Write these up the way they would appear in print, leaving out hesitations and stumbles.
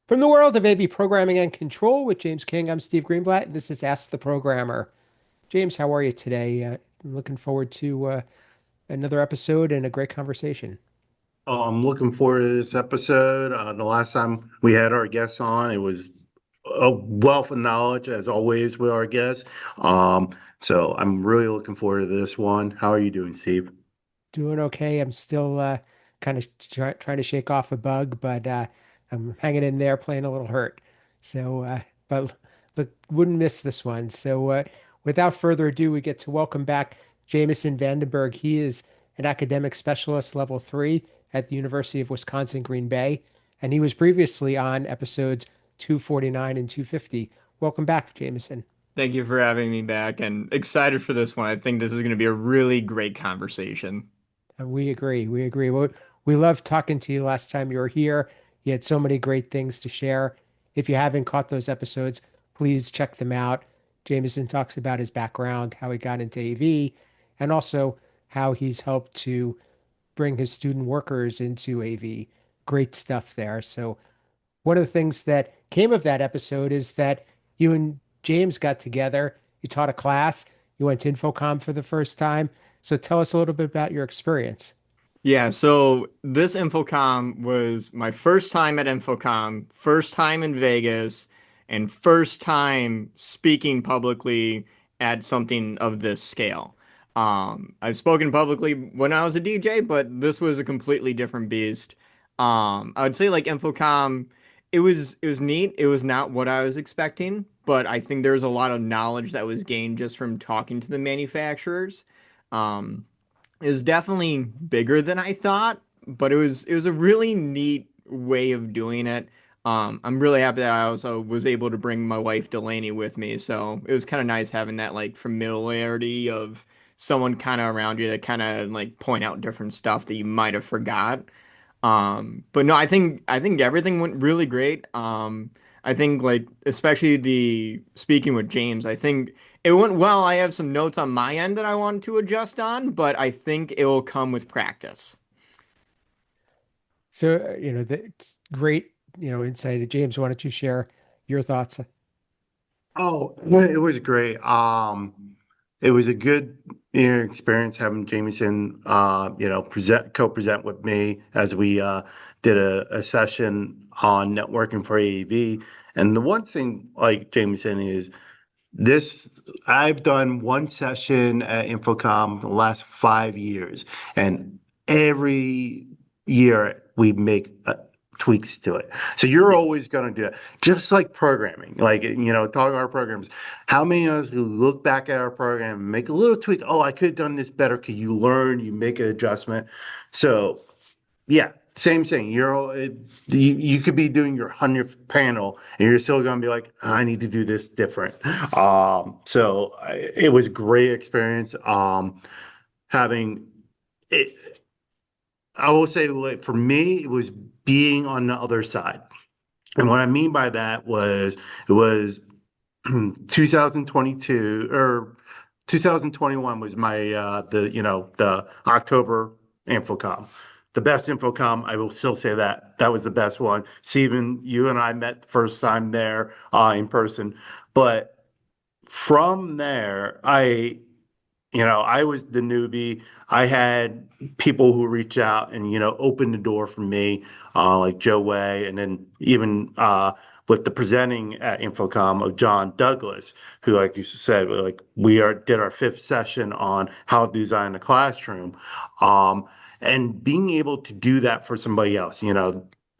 From the world of AV programming and control with James King, I'm Steve Greenblatt. This is Ask the Programmer. James, how are you today? I'm looking forward to another episode and a great conversation. I'm looking forward to this episode. The last time we had our guests on, it was a wealth of knowledge, as always, with our guests. Um, so I'm really looking forward to this one. How are you doing, Steve? Doing okay. I'm still kind of trying to shake off a bug, but I'm hanging in there, playing a little hurt. But look, wouldn't miss this one. Without further ado, we get to welcome back Jamison Vandenberg. He is an academic specialist level 3 at the University of Wisconsin Green Bay, and he was previously on episodes 249 and 250. Welcome back, Jamison. Thank you for having me back and excited for this one. I think this is going to be a really great conversation. We agree. We agree. We loved talking to you last time you were here. You had so many great things to share. If you haven't caught those episodes, please check them out. Jameson talks about his background, how he got into AV, and also how he's helped to bring his student workers into AV. Great stuff there. So, one of the things that came of that episode is that you and James got together. You taught a class. You went to InfoComm for the first time. So, tell us a little bit about your experience. Yeah, so this InfoComm was my first time at InfoComm, first time in Vegas, and first time speaking publicly at something of this scale. I've spoken publicly when I was a DJ, but this was a completely different beast. I would say like InfoComm, it was neat. It was not what I was expecting, but I think there was a lot of knowledge that was gained just from talking to the manufacturers. Um, it was definitely bigger than I thought, but it was a really neat way of doing it. I'm really happy that I also was able to bring my wife Delaney with me, so it was kind of nice having that like familiarity of someone kind of around you to kind of like point out different stuff that you might have forgot. But no, I think everything went really great. I think like especially the speaking with James, I think it went well. I have some notes on my end that I want to adjust on, but I think it will come with practice. That's great, insight. James, why don't you share your thoughts? Oh, well, it was great. It was a good experience having Jamieson, co-present with me as we did a session on networking for AEV. And the one thing, like Jamieson, is this I've done one session at InfoComm the last 5 years, and every year we make tweaks to it. So you're always going to do it, just like programming. Like talking about our programs. How many of us who look back at our program and make a little tweak? Oh, I could have done this better. Because you learn, you make an adjustment. So yeah, same thing. You could be doing your 100th panel, and you're still going to be like, I need to do this different. It was a great experience. Having it, I will say, like, for me, it was being on the other side, and what I mean by that was it was 2022 or 2021 was my the October Infocom. The best Infocom, I will still say that was the best one. Steven, you and I met the first time there in person. But from there, I was the newbie. I had people who reach out and, open the door for me, like Joe Way, and then even with the presenting at InfoComm of John Douglas, who, like you said, like did our fifth session on how to design a classroom. And being able to do that for somebody else,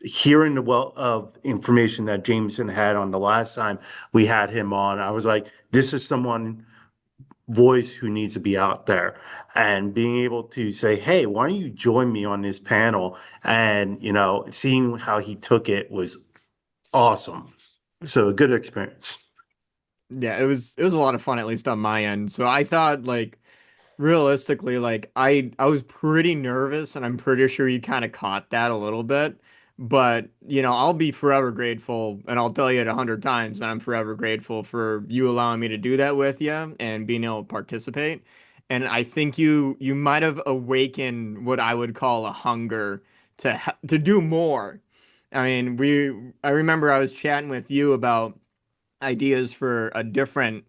hearing the wealth of information that Jameson had on the last time we had him on, I was like, this is someone voice who needs to be out there, and being able to say, hey, why don't you join me on this panel, and seeing how he took it was awesome. So a good experience. Yeah, it was a lot of fun, at least on my end. So I thought like realistically, like I was pretty nervous, and I'm pretty sure you kind of caught that a little bit. But I'll be forever grateful, and I'll tell you it 100 times that I'm forever grateful for you allowing me to do that with you and being able to participate. And I think you might have awakened what I would call a hunger to do more. I mean, I remember I was chatting with you about ideas for a different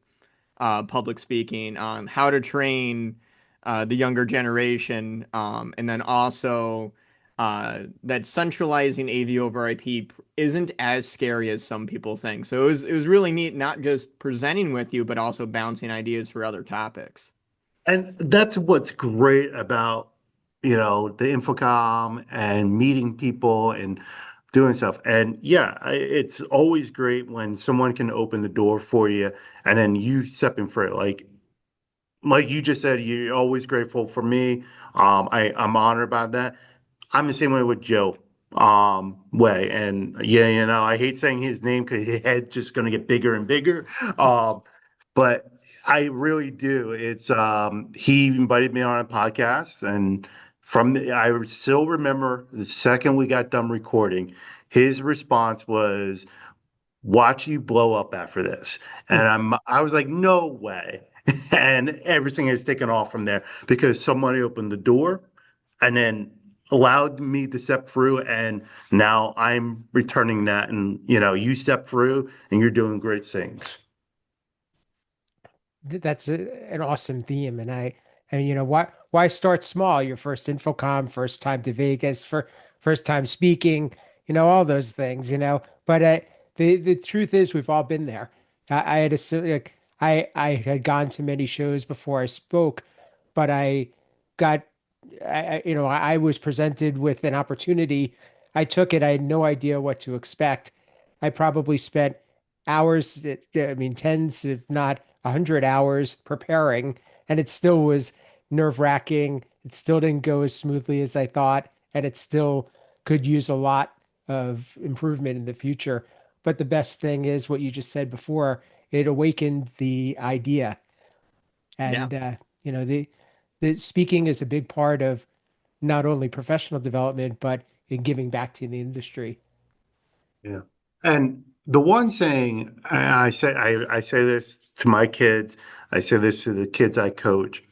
public speaking on how to train the younger generation, and then also that centralizing AV over IP isn't as scary as some people think. So it was really neat, not just presenting with you, but also bouncing ideas for other topics. And that's what's great about, the Infocom and meeting people and doing stuff. And yeah, it's always great when someone can open the door for you and then you step in for it. Like you just said, you're always grateful for me. I'm honored about that. I'm the same way with Joe. Way. And yeah, I hate saying his name because his head's just gonna get bigger and bigger. Um, but I really do. It's he invited me on a podcast, and I still remember the second we got done recording, his response was, "Watch you blow up after this." And I was like, "No way." And everything has taken off from there because somebody opened the door and then allowed me to step through, and now I'm returning that, and you step through and you're doing great things. That's an awesome theme, and why start small? Your first Infocom, first time to Vegas, for first time speaking, all those things, But the truth is, we've all been there. I had like I had gone to many shows before I spoke, but I got I was presented with an opportunity. I took it. I had no idea what to expect. I probably spent hours, I mean, tens, if not 100 hours preparing, and it still was nerve-wracking. It still didn't go as smoothly as I thought, and it still could use a lot of improvement in the future. But the best thing is what you just said before, it awakened the idea. Yeah. And the speaking is a big part of not only professional development, but in giving back to the industry. Yeah. And the one saying I say this to my kids, I say this to the kids I coach.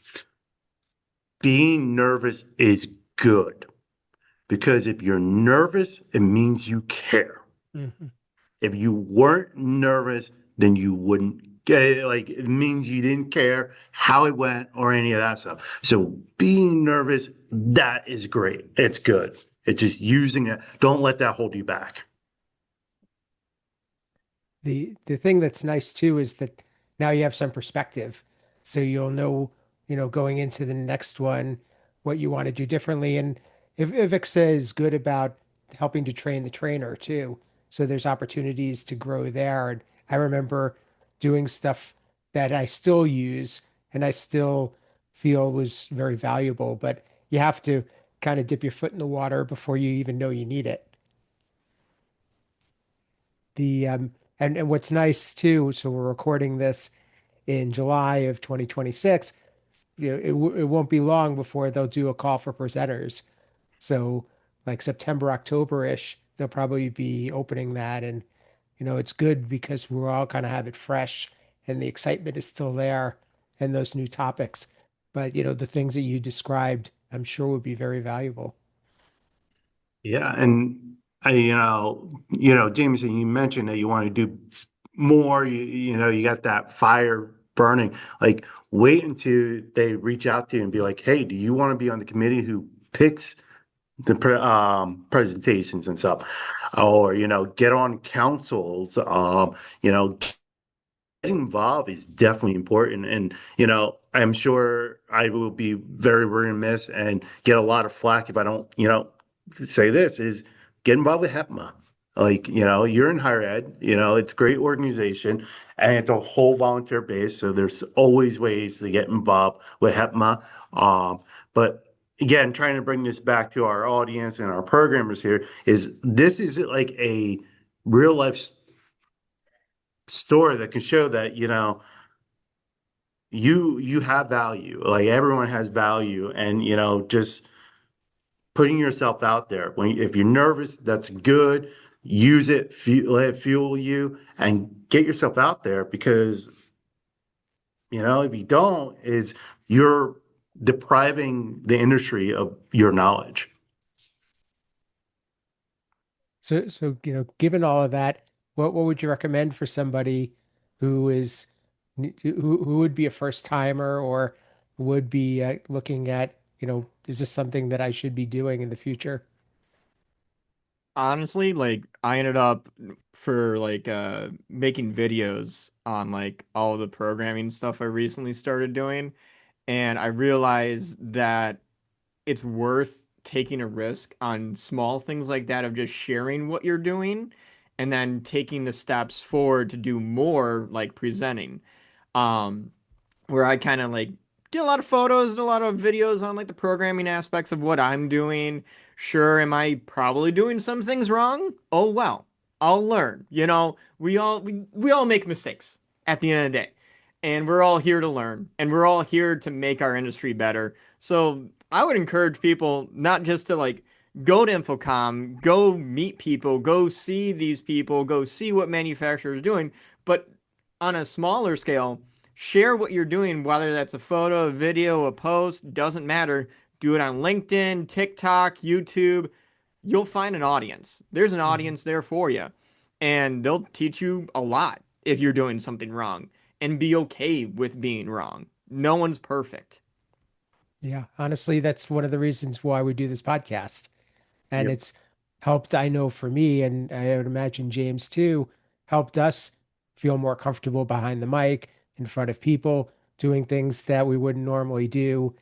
Being nervous is good because if you're nervous, it means you care. Mhm. If you weren't nervous, then you wouldn't get it. Like it means you didn't care how it went or any of that stuff. So being nervous, that is great. It's good. It's just using it. Don't let that hold you back. The thing that's nice too is that now you have some perspective, so you'll know, going into the next one, what you want to do differently. And if IVIXA is good about helping to train the trainer too, so there's opportunities to grow there. And I remember doing stuff that I still use and I still feel was very valuable, but you have to kind of dip your foot in the water before you even know you need it. The and what's nice too, so we're recording this in July of 2026. It won't be long before they'll do a call for presenters. So like September, October-ish, they'll probably be opening that. And it's good because we're all kind of have it fresh and the excitement is still there and those new topics. But the things that you described, I'm sure would be very valuable. Yeah, and Jameson, you mentioned that you want to do more. You got that fire burning. Like, wait until they reach out to you and be like, "Hey, do you want to be on the committee who picks the presentations and stuff?" Or get on councils. Getting involved is definitely important. And, I'm sure I will be very remiss and get a lot of flack if I don't, say this is get involved with HEPMA. Like, you're in higher ed, it's a great organization and it's a whole volunteer base. So there's always ways to get involved with HEPMA. But again, trying to bring this back to our audience and our programmers here is this is like a real life story that can show that you have value, like everyone has value, and just putting yourself out there when if you're nervous, that's good. Use it, let it fuel you, and get yourself out there because if you don't, is you're depriving the industry of your knowledge. So, given all of that, what would you recommend for somebody who is who would be a first timer or would be looking at, is this something that I should be doing in the future? Honestly, like I ended up for like making videos on like all the programming stuff I recently started doing, and I realized that it's worth taking a risk on small things like that of just sharing what you're doing and then taking the steps forward to do more like presenting. Um, where I kind of like did a lot of photos, did a lot of videos on like the programming aspects of what I'm doing. Sure, am I probably doing some things wrong? Oh well, I'll learn. We all make mistakes at the end of the day. And we're all here to learn and we're all here to make our industry better. So I would encourage people not just to like go to InfoComm, go meet people, go see these people, go see what manufacturers are doing, but on a smaller scale, share what you're doing, whether that's a photo, a video, a post, doesn't matter. Do it on LinkedIn, TikTok, YouTube. You'll find an audience. There's an Mhm. audience there for you, and they'll teach you a lot if you're doing something wrong and be okay with being wrong. No one's perfect. Yeah, honestly, that's one of the reasons why we do this podcast. And Yep. it's helped, I know for me, and I would imagine James too, helped us feel more comfortable behind the mic in front of people, doing things that we wouldn't normally do.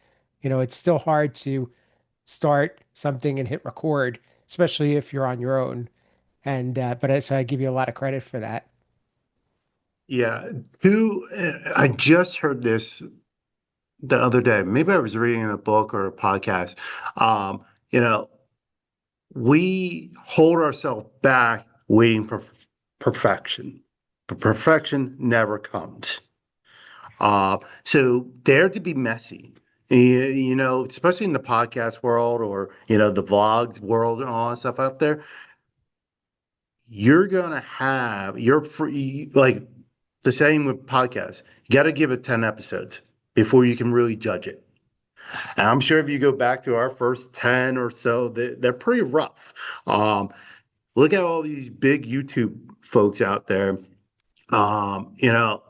It's still hard to start something and hit record, especially if you're on your own. And so I give you a lot of credit for that. Yeah. Two, I just heard this the other day. Maybe I was reading a book or a podcast. Um, you know, we hold ourselves back waiting for perfection, but perfection never comes. So dare to be messy. Especially in the podcast world or the vlogs world and all that stuff out there, you're gonna have you're free like the same with podcasts. You got to give it 10 episodes before you can really judge it. And I'm sure if you go back to our first 10 or so, they're pretty rough. Look at all these big YouTube folks out there. Um, you know,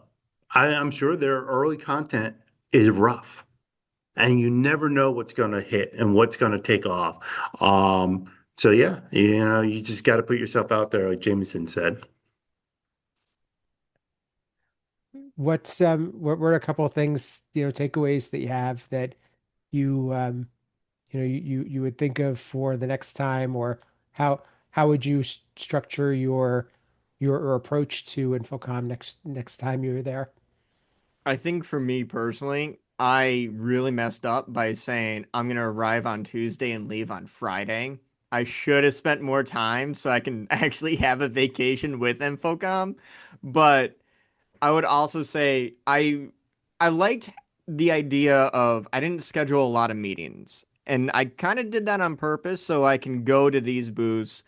I'm sure their early content is rough, and you never know what's going to hit and what's going to take off. So yeah, you just got to put yourself out there, like Jameson said. What were a couple of things, takeaways that you have that you you would think of for the next time, or how would you structure your approach to InfoComm next time you're there? I think for me personally, I really messed up by saying I'm gonna arrive on Tuesday and leave on Friday. I should have spent more time so I can actually have a vacation with InfoComm, but I would also say I liked the idea of I didn't schedule a lot of meetings. And I kind of did that on purpose so I can go to these booths,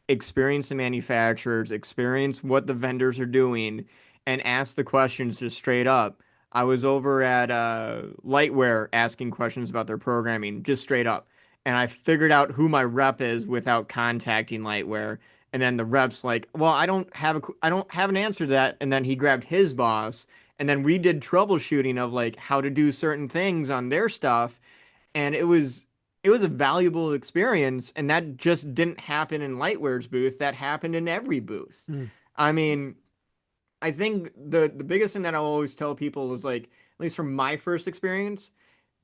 experience the manufacturers, experience what the vendors are doing, and ask the questions just straight up. I was over at Lightwear asking questions about their programming, just straight up. And I figured out who my rep is without contacting Lightwear. And then the rep's like, "Well, I don't have an answer to that." And then he grabbed his boss, and then we did troubleshooting of like how to do certain things on their stuff, and it was a valuable experience, and that just didn't happen in Lightware's booth. That happened in every booth. Mm. I mean, I think the biggest thing that I'll always tell people is like, at least from my first experience,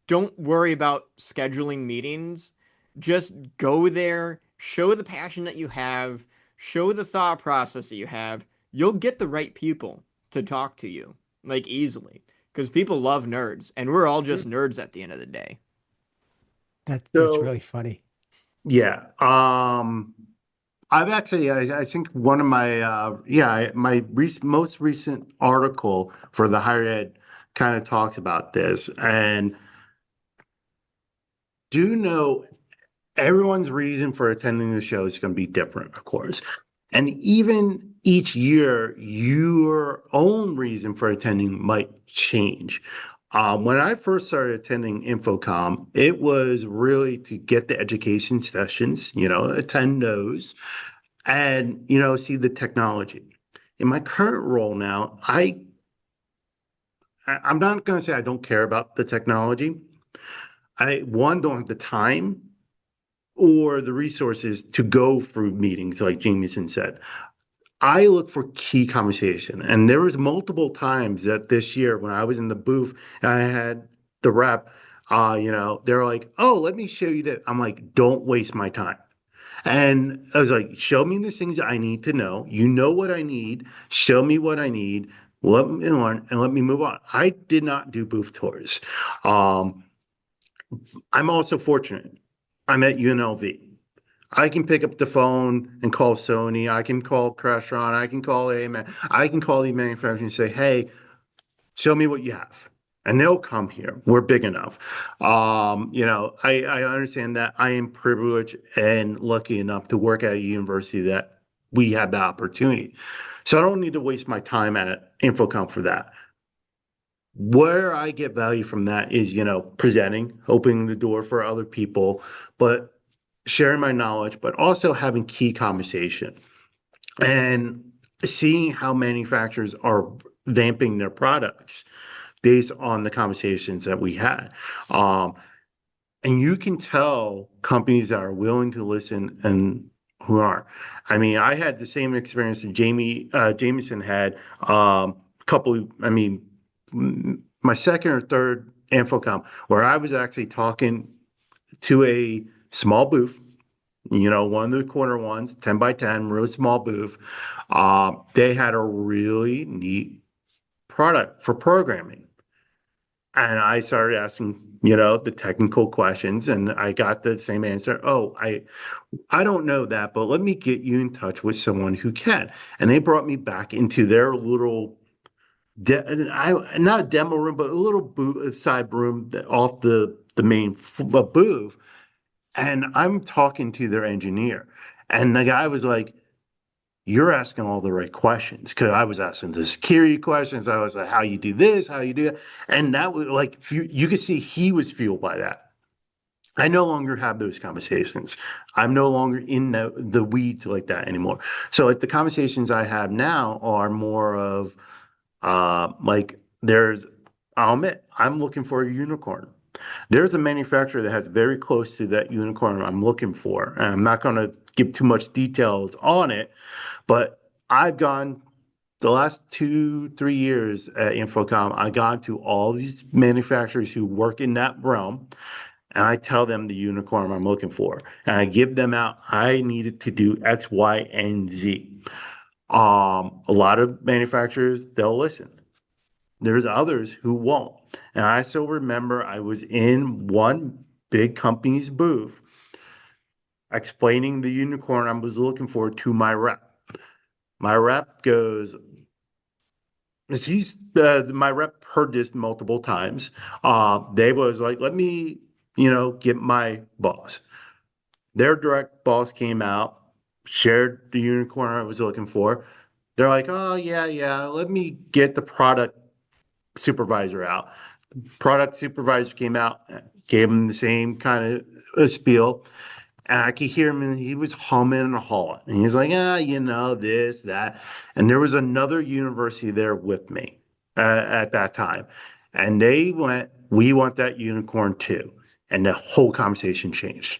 don't worry about scheduling meetings. Just go there, show the passion that you have, show the thought process that you have. You'll get the right people to talk to you, like easily. Because people love nerds, and we're all just nerds at the end of the day. That's So really funny. yeah, I've actually, I think one of my, my most recent article for the higher ed kind of talks about this. And do know everyone's reason for attending the show is going to be different, of course. And even each year, your own reason for attending might change. When I first started attending InfoComm, it was really to get the education sessions, attend those. and see the technology. In my current role now, I'm not going to say I don't care about the technology. I one don't have the time or the resources to go through meetings like Jamison said. I look for key conversation. And there was multiple times that this year when I was in the booth and I had the rep, they're like, "Oh, let me show you that." I'm like, "Don't waste my time." And I was like, "Show me the things I need to know. You know what I need. Show me what I need. Let me learn and let me move on." I did not do booth tours. Um, I'm also fortunate. I'm at UNLV. I can pick up the phone and call Sony. I can call Crestron. I can call AMN. I can call the manufacturer and say, "Hey, show me what you have." And they'll come here. We're big enough. I understand that I am privileged and lucky enough to work at a university that we have that opportunity. So I don't need to waste my time at InfoComm for that. Where I get value from that is, presenting, opening the door for other people, but sharing my knowledge, but also having key conversation and seeing how manufacturers are vamping their products based on the conversations that we had. Um, and you can tell companies that are willing to listen and who aren't. I mean, I had the same experience that Jamison had. My second or third InfoComm, where I was actually talking to a small booth, one of the corner ones, 10 by 10, real small booth. They had a really neat product for programming. And I started asking, the technical questions, and I got the same answer. "Oh, I don't know that, but let me get you in touch with someone who can." And they brought me back into their little not a demo room, but a little side room off the main booth. And I'm talking to their engineer, and the guy was like, "You're asking all the right questions." Because I was asking the security questions. I was like, "How you do this? How you do that?" And that was like, you could see he was fueled by that. I no longer have those conversations. I'm no longer in the weeds like that anymore. So like the conversations I have now are more of like I'll admit, I'm looking for a unicorn. There's a manufacturer that has very close to that unicorn I'm looking for. And I'm not going to give too much details on it, but I've gone the last 2, 3 years at InfoComm, I got to all these manufacturers who work in that realm, and I tell them the unicorn I'm looking for, and I give them out. I needed to do X, Y, and Z. A lot of manufacturers, they'll listen. There's others who won't. And I still remember I was in one big company's booth explaining the unicorn I was looking for to my rep. My rep goes, my rep heard this multiple times. They was like, "Let me, get my boss." Their direct boss came out, shared the unicorn I was looking for. They're like, "Oh, yeah, yeah, let me get the product supervisor out." Product supervisor came out, gave him the same kind of spiel. And I could hear him, and he was humming and hawing. And he's like, this, that. And there was another university there with me at that time. And they went, "We want that unicorn too." And the whole conversation changed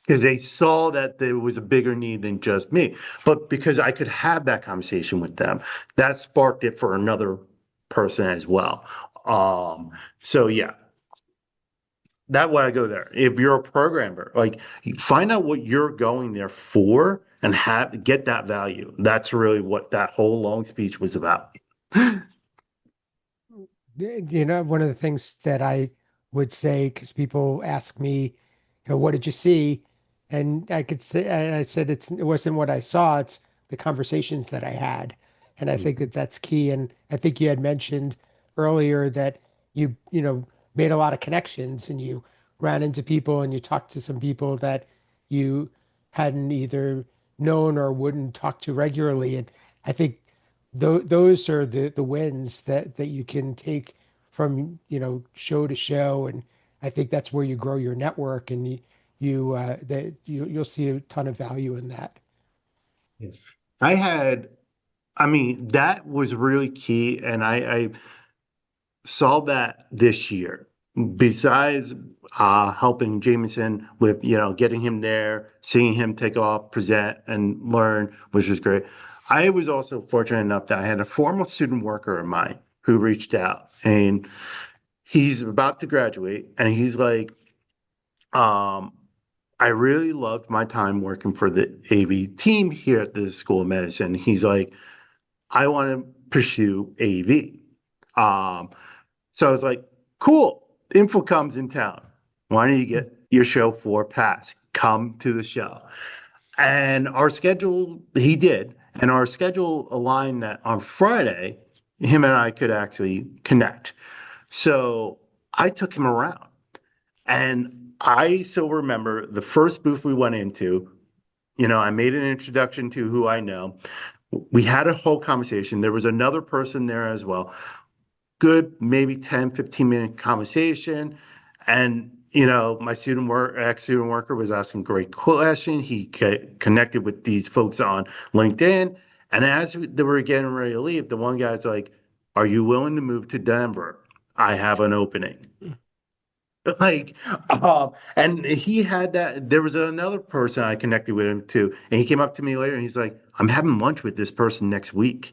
because they saw that there was a bigger need than just me. But because I could have that conversation with them, that sparked it for another person as well. So yeah, that why I go there. If you're a programmer, like find out what you're going there for and get that value. That's really what that whole long speech was about. One of the things that I would say, because people ask me, "What did you see?" And I could say, and I said, it wasn't what I saw, it's the conversations that I had. And I think that that's key. And I think you had mentioned earlier that made a lot of connections and you ran into people and you talked to some people that you hadn't either known or wouldn't talk to regularly. And I think those are the wins that you can take from show to show, and I think that's where you grow your network and you'll see a ton of value in that. Yes. I had, I mean, that was really key, and I saw that this year. Besides helping Jamison with, getting him there, seeing him take off, present, and learn, which was great. I was also fortunate enough that I had a former student worker of mine who reached out, and he's about to graduate, and he's like, um, I really loved my time working for the AV team here at the School of Medicine. He's like, I want to pursue AV. Um, so I was like, cool, InfoComm's in town. Why don't you get your show for pass? Come to the show. And our schedule, he did. And our schedule aligned that on Friday, him and I could actually connect. So I took him around. And I still remember the first booth we went into. I made an introduction to who I know. We had a whole conversation. There was another person there as well. Good, maybe 10, 15-minute conversation. And, my ex-student worker was asking great questions. He connected with these folks on LinkedIn. And as they were getting ready to leave, the one guy's like, are you willing to move to Denver? I have an opening. Like, and he had that. There was another person I connected with him too, and he came up to me later and he's like, "I'm having lunch with this person next week."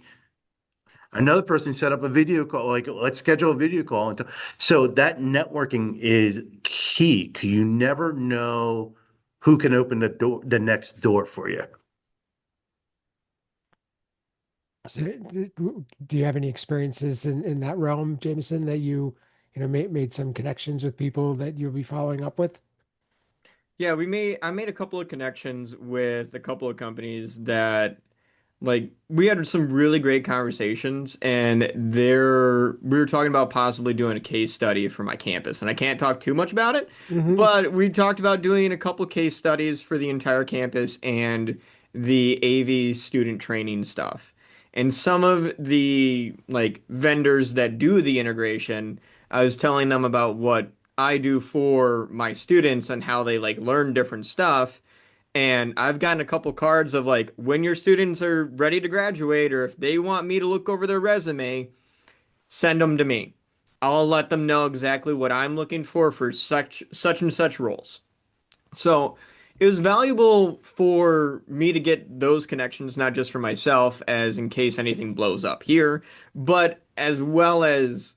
Another person set up a video call, like, let's schedule a video call. And so that networking is key because you never know who can open the next door for you. So, do you have any experiences in that realm, Jameson, that made some connections with people that you'll be following up with? Yeah, I made a couple of connections with a couple of companies that like we had some really great conversations, and we were talking about possibly doing a case study for my campus. And I can't talk too much about it, Hmm. but we talked about doing a couple case studies for the entire campus and the AV student training stuff. And some of the like vendors that do the integration, I was telling them about what I do for my students and how they like learn different stuff. And I've gotten a couple cards of like when your students are ready to graduate or if they want me to look over their resume, send them to me. I'll let them know exactly what I'm looking for such and such roles. So it was valuable for me to get those connections, not just for myself, as in case anything blows up here, but as well as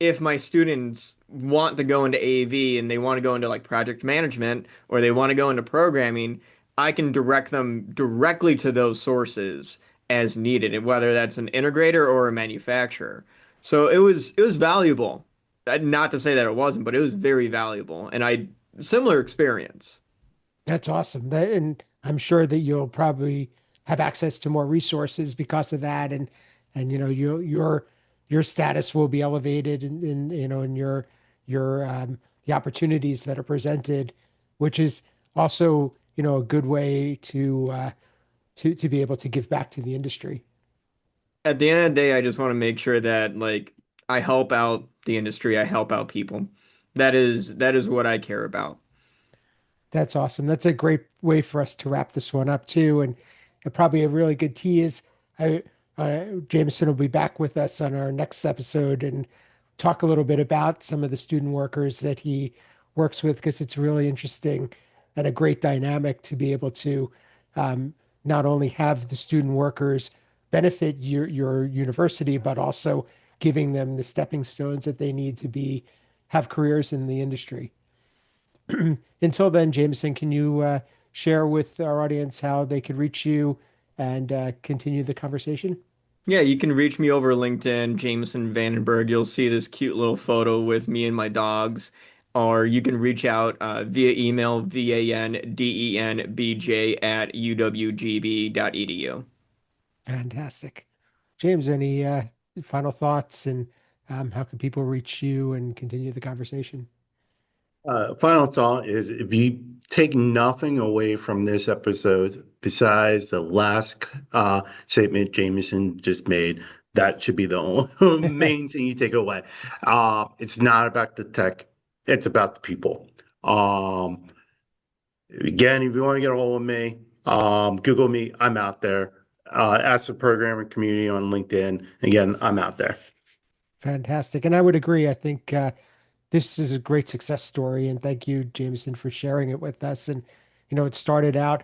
if my students want to go into AV and they want to go into like project management or they want to go into programming, I can direct them directly to those sources as needed, and whether that's an integrator or a manufacturer. So it was valuable. Not to say that it wasn't, but it was very valuable, and I similar experience. That's awesome. And I'm sure that you'll probably have access to more resources because of that, and your status will be elevated in your the opportunities that are presented, which is also a good way to be able to give back to the industry. At the end of the day, I just want to make sure that like I help out the industry, I help out people. That is what I care about. That's awesome. That's a great way for us to wrap this one up too. And probably a really good tease. I, Jameson will be back with us on our next episode and talk a little bit about some of the student workers that he works with because it's really interesting and a great dynamic to be able to um, not only have the student workers benefit your university, but also giving them the stepping stones that they need to have careers in the industry. Until then, Jameson, can you share with our audience how they could reach you and continue the conversation? Yeah, you can reach me over LinkedIn, Jamison Vandenberg. You'll see this cute little photo with me and my dogs. Or you can reach out via email, vandenbj@uwgb.edu. Fantastic. James, any final thoughts and how can people reach you and continue the conversation? Final thought is if you take nothing away from this episode besides the last statement Jameson just made, that should be the only main thing you take away. It's not about the tech, it's about the people. Um, Again, if you want to get a hold of me, Google me. I'm out there. Ask the programming community on LinkedIn. Again, I'm out there. Fantastic. And I would agree. I think this is a great success story. And thank you, Jameson, for sharing it with us. And, it started out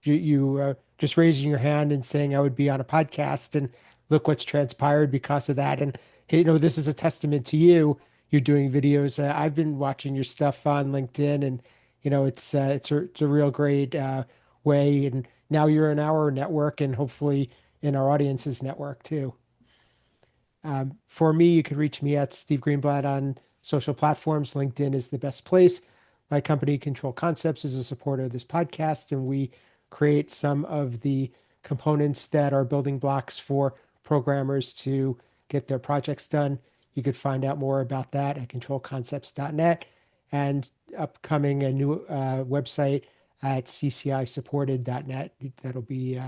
you just raising your hand and saying I would be on a podcast, and look what's transpired because of that. And this is a testament to you. You're doing videos. I've been watching your stuff on LinkedIn, and it's a real great way. And now you're in our network, and hopefully in our audience's network too. For me, you can reach me at Steve Greenblatt on social platforms. LinkedIn is the best place. My company, Control Concepts, is a supporter of this podcast, and we create some of the components that are building blocks for programmers to get their projects done. You could find out more about that at controlconcepts.net, and upcoming a new website at ccisupported.net. That'll be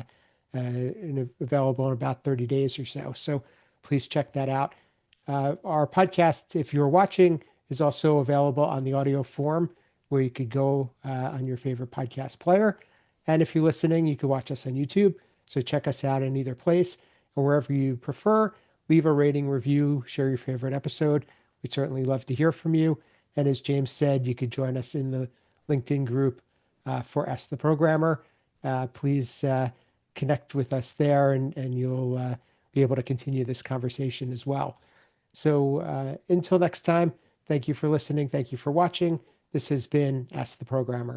available in about 30 days or so. So please check that out. Our podcast, if you're watching, is also available on the audio form, where you could go on your favorite podcast player. And if you're listening, you can watch us on YouTube. So check us out in either place, or wherever you prefer. Leave a rating, review, share your favorite episode. We'd certainly love to hear from you. And as James said, you could join us in the LinkedIn group for Ask the Programmer. Please connect with us there, and you'll be able to continue this conversation as well. So until next time, thank you for listening. Thank you for watching. This has been Ask the Programmer.